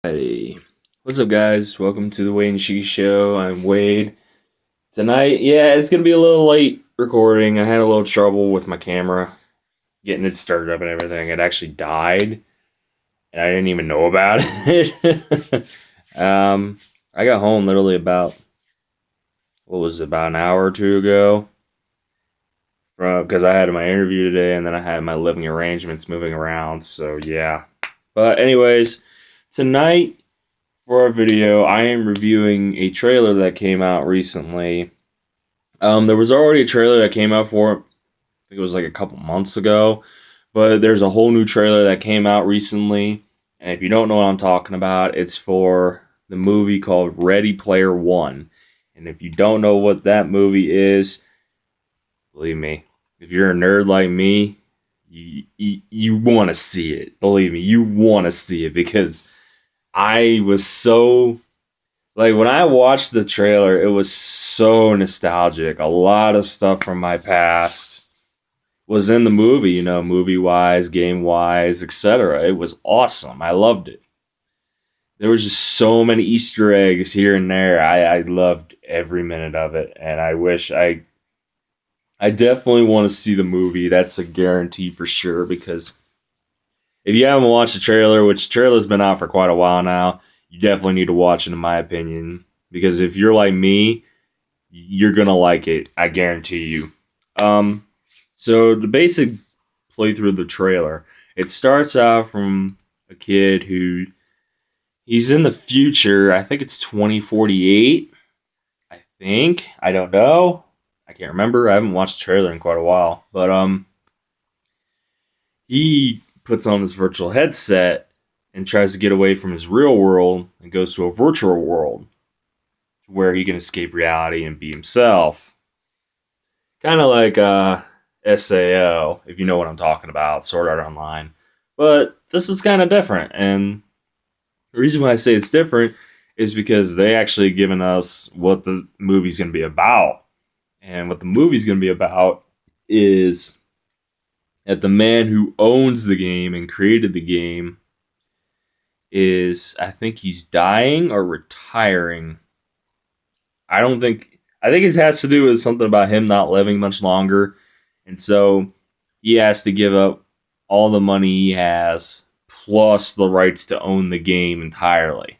Hey, what's up, guys? Welcome to the Wade and She Show. I'm Wade. Tonight, yeah, it's gonna be a little late recording. I had a little trouble with my camera getting it started up and everything. It actually died, and I didn't even know about it. I got home literally about an hour or two ago, because I had my interview today, and then I had my living arrangements moving around. So yeah, but anyways, tonight, for our video, I am reviewing a trailer that came out recently. There was already a trailer that came out for it. I think it was like a couple months ago. But there's a whole new trailer that came out recently. And if you don't know what I'm talking about, it's for the movie called Ready Player One. And if you don't know what that movie is, believe me, if you're a nerd like me, you want to see it. Believe me, you want to see it because I was so, like, when I watched the trailer, it was so nostalgic. A lot of stuff from my past was in the movie, movie wise, game wise, etc. It was awesome. I loved it. There was just so many Easter eggs here and there. I loved every minute of it, and I definitely want to see the movie. That's a guarantee for sure, because if you haven't watched the trailer, which the trailer's been out for quite a while now, you definitely need to watch it, in my opinion. Because if you're like me, you're gonna like it. I guarantee you. So the basic playthrough of the trailer, it starts out from a kid who he's in the future. I think it's 2048. I think. I don't know. I can't remember. I haven't watched the trailer in quite a while. But he puts on this virtual headset and tries to get away from his real world and goes to a virtual world where he can escape reality and be himself. Kind of like SAO, if you know what I'm talking about, Sword Art Online. But this is kind of different, and the reason why I say it's different is because they actually given us what the movie's going to be about. And what the movie's going to be about is that the man who owns the game and created the game is, I think he's dying or retiring. I think it has to do with something about him not living much longer. And so he has to give up all the money he has plus the rights to own the game entirely.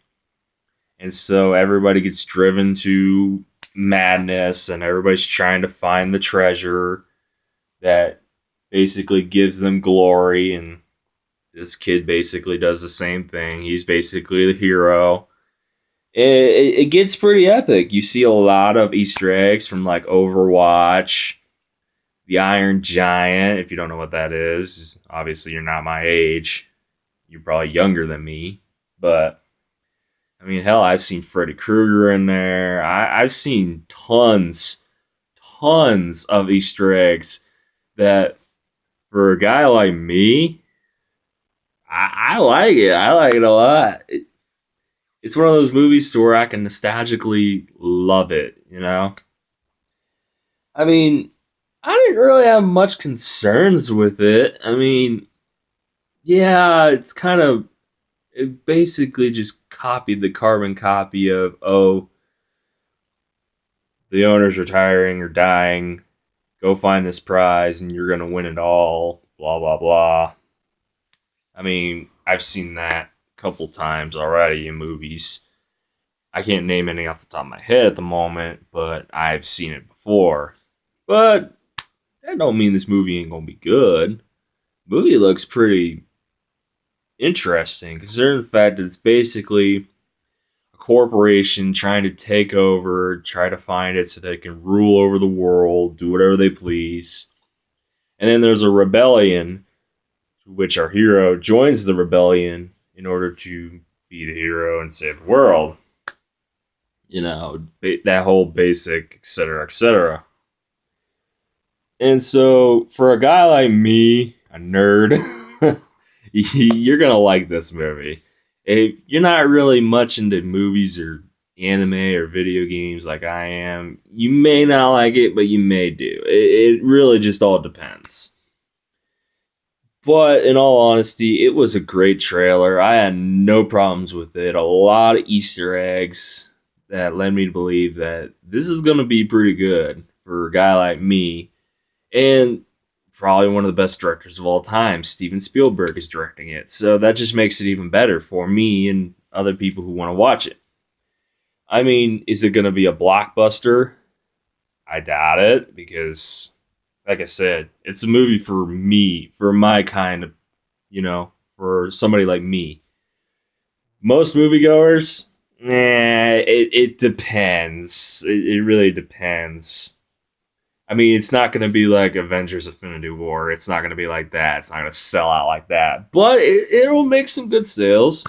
And so everybody gets driven to madness, and everybody's trying to find the treasure that basically gives them glory. And this kid basically does the same thing. He's basically the hero. It gets pretty epic. You see a lot of Easter eggs from like Overwatch, the Iron Giant. If you don't know what that is, obviously you're not my age. You're probably younger than me. But I mean, hell, I've seen Freddy Krueger in there. I've seen tons of Easter eggs that, for a guy like me, I like it. I like it a lot. It's one of those movies to where I can nostalgically love it. I mean, I didn't really have much concerns with it. I mean, yeah, it basically just copied the carbon copy of, oh, the owner's retiring or dying, go find this prize and you're going to win it all, blah, blah, blah. I mean, I've seen that a couple times already in movies. I can't name any off the top of my head at the moment, but I've seen it before. But that don't mean this movie ain't gonna be good. The movie looks pretty interesting, considering the fact that it's basically a corporation trying to take over, try to find it so they can rule over the world, do whatever they please. And then there's a rebellion, to which our hero joins the rebellion in order to be the hero and save the world. That whole basic, etc., etc. And so, for a guy like me, a nerd, you're gonna like this movie. If you're not really much into movies or anime or video games like I am, you may not like it, but you may do. It really just all depends. But in all honesty, it was a great trailer. I had no problems with it. A lot of Easter eggs that led me to believe that this is going to be pretty good for a guy like me. And probably one of the best directors of all time, Steven Spielberg, is directing it. So that just makes it even better for me and other people who want to watch it. I mean, is it going to be a blockbuster? I doubt it because, like I said, it's a movie for me, for my kind of, for somebody like me. Most moviegoers, it depends. It really depends. I mean, it's not going to be like Avengers Infinity War. It's not going to be like that. It's not going to sell out like that. But it'll make some good sales.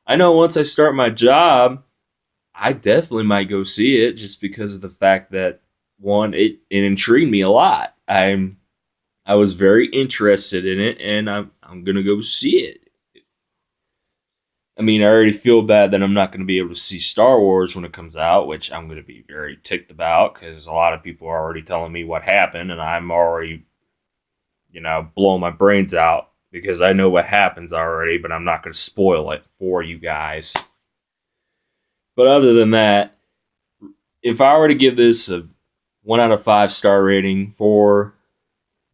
I know once I start my job, I definitely might go see it just because of the fact that, one, it intrigued me a lot. I was very interested in it, and I'm going to go see it. I mean, I already feel bad that I'm not going to be able to see Star Wars when it comes out, which I'm going to be very ticked about because a lot of people are already telling me what happened, and I'm already, blowing my brains out because I know what happens already, but I'm not going to spoil it for you guys. But other than that, if I were to give this a 1 out of 5 star rating for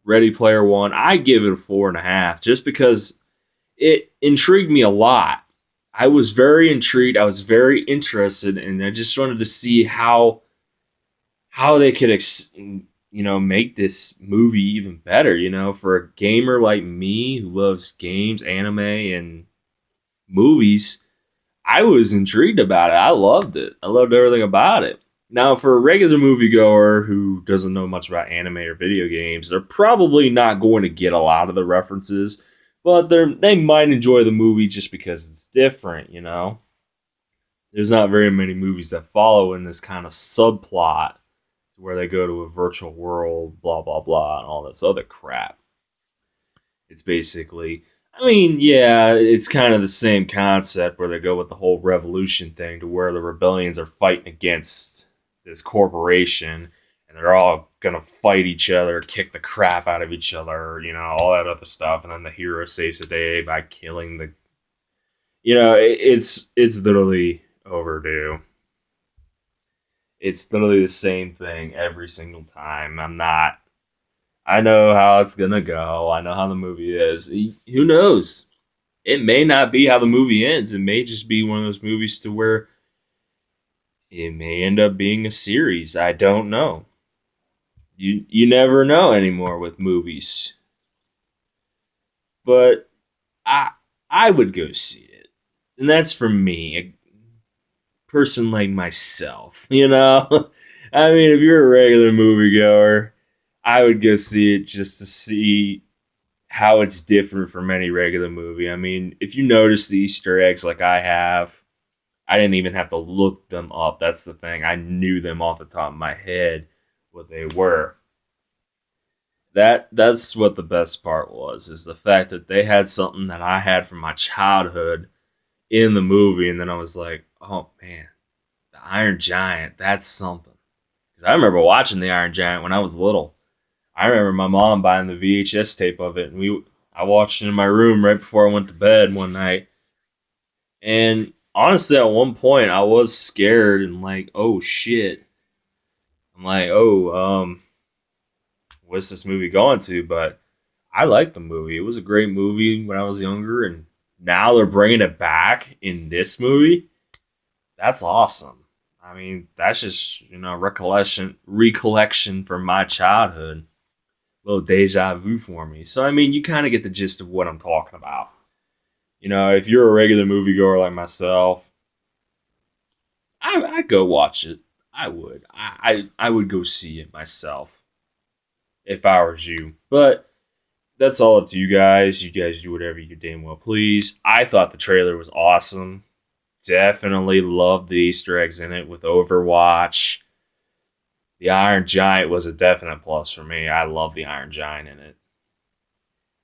Ready Player One, I give it a 4.5 just because it intrigued me a lot. I was very intrigued. I was very interested, and I just wanted to see how they could, make this movie even better. For a gamer like me who loves games, anime, and movies, I was intrigued about it. I loved it. I loved everything about it. Now, for a regular moviegoer who doesn't know much about anime or video games, they're probably not going to get a lot of the references. But they might enjoy the movie just because it's different, There's not very many movies that follow in this kind of subplot where they go to a virtual world, blah, blah, blah, and all this other crap. It's basically, it's kind of the same concept where they go with the whole revolution thing to where the rebellions are fighting against this corporation and they're all gonna fight each other, kick the crap out of each other, all that other stuff, and then the hero saves the day by killing the. It's literally overdue. It's literally the same thing every single time. I know how it's gonna go. I know how the movie is. Who knows? It may not be how the movie ends. It may just be one of those movies to where it may end up being a series. I don't know. You never know anymore with movies. But I would go see it. And that's for me, a person like myself, I mean, if you're a regular moviegoer, I would go see it just to see how it's different from any regular movie. I mean, if you notice the Easter eggs like I have, I didn't even have to look them up. That's the thing. I knew them off the top of my head what they were. That's what the best part was, is the fact that they had something that I had from my childhood in the movie, and then I was like, oh man, the Iron Giant, that's something. Because I remember watching the Iron Giant when I was little. I remember my mom buying the VHS tape of it, and I watched it in my room right before I went to bed one night. And honestly, at one point, I was scared and like, oh shit. I'm like, what's this movie going to? But I liked the movie. It was a great movie when I was younger, and now they're bringing it back in this movie. That's awesome. I mean, that's just, recollection from my childhood. A little deja vu for me. So, I mean, you kind of get the gist of what I'm talking about. If you're a regular moviegoer like myself, I'd go watch it. I would. I would go see it myself if I was you. But that's all up to you guys. You guys do whatever you damn well please. I thought the trailer was awesome. Definitely loved the Easter eggs in it with Overwatch. The Iron Giant was a definite plus for me. I love the Iron Giant in it.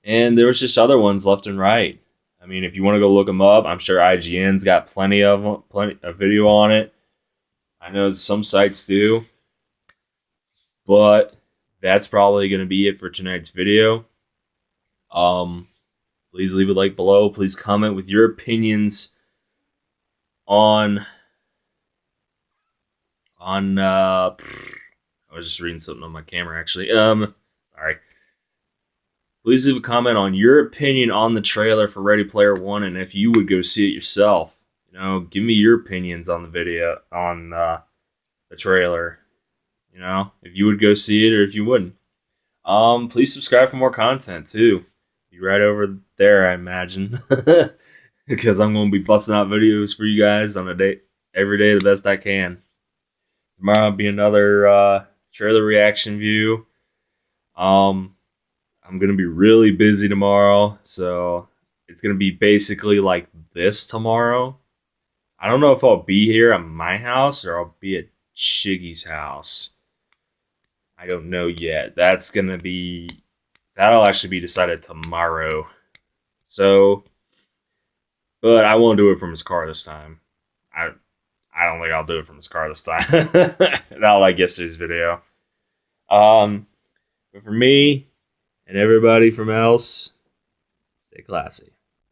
And there was just other ones left and right. I mean, if you want to go look them up, I'm sure IGN's got plenty of video on it. I know some sites do. But that's probably going to be it for tonight's video. Please leave a like below. Please comment with your opinions on I was just reading something on my camera actually. Sorry. Please leave a comment on your opinion on the trailer for Ready Player One, and if you would go see it yourself. You know, give me your opinions on the video, on the trailer. You know, if you would go see it or if you wouldn't. Please subscribe for more content too. Be right over there, I imagine, because I'm going to be busting out videos for you guys on every day, the best I can. Tomorrow will be another trailer reaction view. I'm going to be really busy tomorrow, so it's going to be basically like this tomorrow. I don't know if I'll be here at my house or I'll be at Shiggy's house. I don't know yet. That'll actually be decided tomorrow. So, but I won't do it from his car this time. I don't think I'll do it from his car this time. Not like yesterday's video. But for me and everybody from else, stay classy.